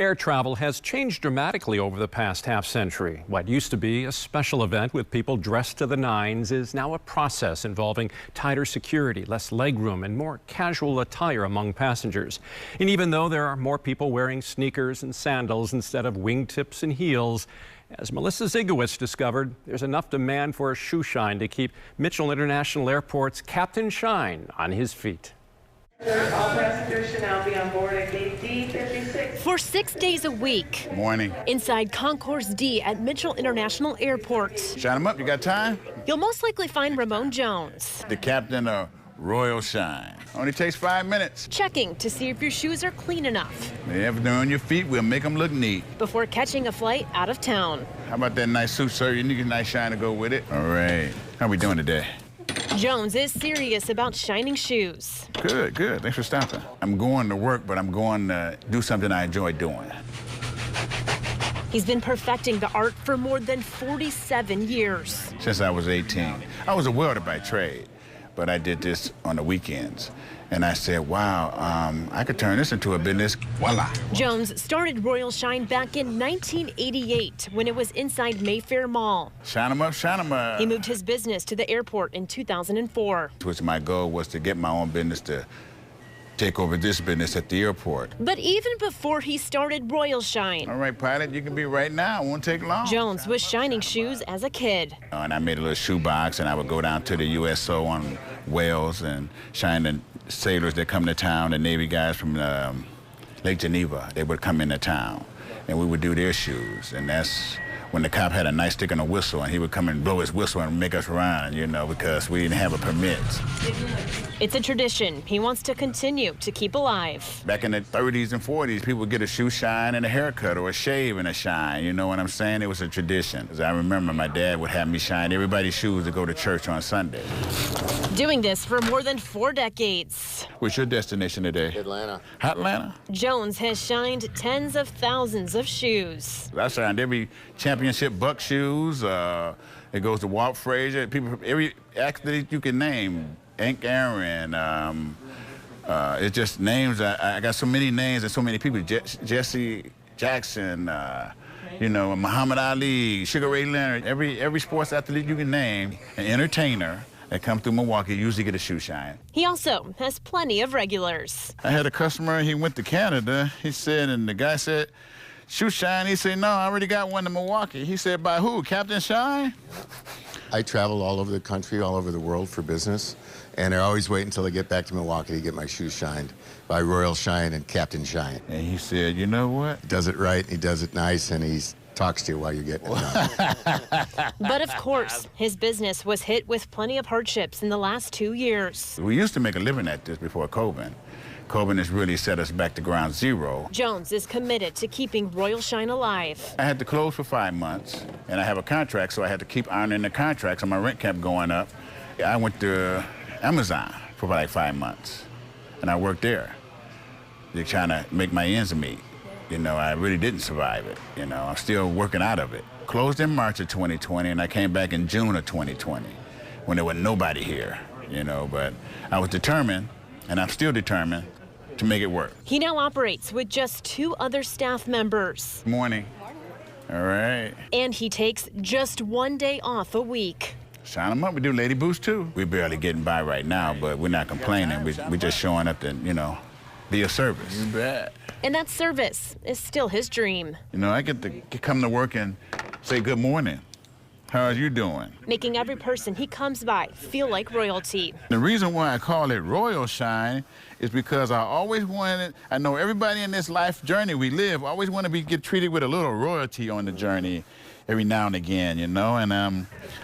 Air travel has changed dramatically over the past half-century. What used to be a special event with people dressed to the nines is now a process involving tighter security, less legroom, and more casual attire among passengers. And even though there are more people wearing sneakers and sandals instead of wingtips and heels, as Melissa Zygowicz discovered, there's enough demand for a shoeshine to keep Mitchell International Airport's Captain Shine on his feet. All passengers should now be on board at gate D56. For 6 days a week. Morning. Inside Concourse D at Mitchell International Airport. Shine them up. You got time? You'll most likely find Ramon Jones. The captain of Royal Shine. Only takes 5 minutes. Checking to see if your shoes are clean enough. If they're on your feet, we'll make them look neat. Before catching a flight out of town. How about that nice suit, sir? You need a nice shine to go with it. All right. How we doing today? Jones is serious about shining shoes. Good, good. Thanks for stopping. I'm going to work, but I'm going to do something I enjoy doing. He's been perfecting the art for more than 47 years. Since I was 18. I was a welder by trade, but I did this on the weekends. And I said, wow, I could turn this into a business. Voila. Jones started Royal Shine back in 1988 when it was inside Mayfair Mall. Shine them up, shine them up. He moved his business to the airport in 2004. Which my goal was to get my own business to take over this business at the airport. But even before he started Royal Shine. All right, pilot, you can be right now. It won't take long. Jones was shining shoes as a kid. And I made a little shoe box, and I would go down to the USO on Wales and shine the sailors that come to town, the Navy guys from Lake Geneva. They would come into town, and we would do their shoes. And that's when the cop had a nice stick and a whistle, and he would come and blow his whistle and make us run, you know, because we didn't have a permit. It's a tradition he wants to continue to keep alive. Back in the 30s and 40s, people would get a shoe shine and a haircut or a shave and a shine, you know what I'm saying? It was a tradition. As I remember, my dad would have me shine everybody's shoes to go to church on Sunday. Doing this for more than 4 decades. What's your destination today? Atlanta. Atlanta? Jones has shined tens of thousands of shoes. I shined every championship buck shoes. It goes to Walt Frazier. People, every athlete you can name. Hank Aaron. It's just names. I got so many names and so many people. Jesse Jackson. You know, Muhammad Ali, Sugar Ray Leonard. Every sports athlete you can name, an entertainer that come through Milwaukee usually get a shoe shine. He also has plenty of regulars. I had a customer, he went to Canada, he said, and the guy said, shoe shine? He said, no, I already got one in Milwaukee. He said, by who, Captain Shine? I travel all over the country, all over the world for business, and I always wait until I get back to Milwaukee to get my shoes shined by Royal Shine and Captain Shine. And he said, you know what? He does it right, he does it nice, and he talks to you while you're getting it done. But of course, his business was hit with plenty of hardships in the last 2 years. We used to make a living at this before COVID. COVID has really set us back to ground zero. Jones is committed to keeping Royal Shine alive. I had to close for 5 months, and I have a contract, so I had to keep honoring the contract, so my rent kept going up. I went to Amazon for like 5 months, and I worked there. They're trying to make my ends meet. You know, I really didn't survive it. You know, I'm still working out of it. Closed in March of 2020, and I came back in June of 2020 when there was nobody here, you know, but I was determined, and I'm still determined, to make it work. He now operates with just 2 other staff members. Morning. All right. And he takes just 1 day off a week. Shine them up. We do lady boots, too. We're barely getting by right now, but we're not complaining. We're just showing up to, you know, be of service. You bet. And that service is still his dream. You know, I get to come to work and say good morning. How are you doing? Making every person he comes by feel like royalty. The reason why I call it Royal Shine is because I always wanted, I know everybody in this life journey we live, always want to get treated with a little royalty on the journey every now and again, you know, and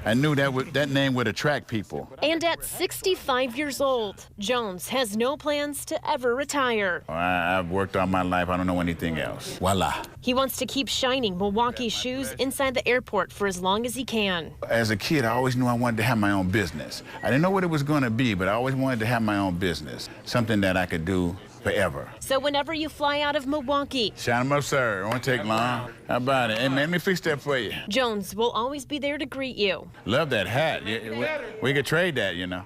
I knew that name would attract people. And at 65 years old, Jones has no plans to ever retire. I've worked all my life. I don't know anything else. Voila. He wants to keep shining Milwaukee shoes inside the airport for as long as he can. As a kid, I always knew I wanted to have my own business. I didn't know what it was going to be, but I always wanted to have my own business, something that I could do forever. So whenever you fly out of Milwaukee, Shine them up, sir. It won't take long. How about it? Hey, man, let me fix that for you. Jones will always be there to greet you. Love that hat. We could trade that, you know.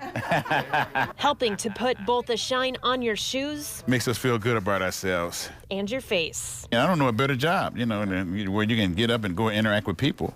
Helping to put both a shine on your shoes Makes us feel good about ourselves. and your face. I don't know a better job, you know, where you can get up and go interact with people.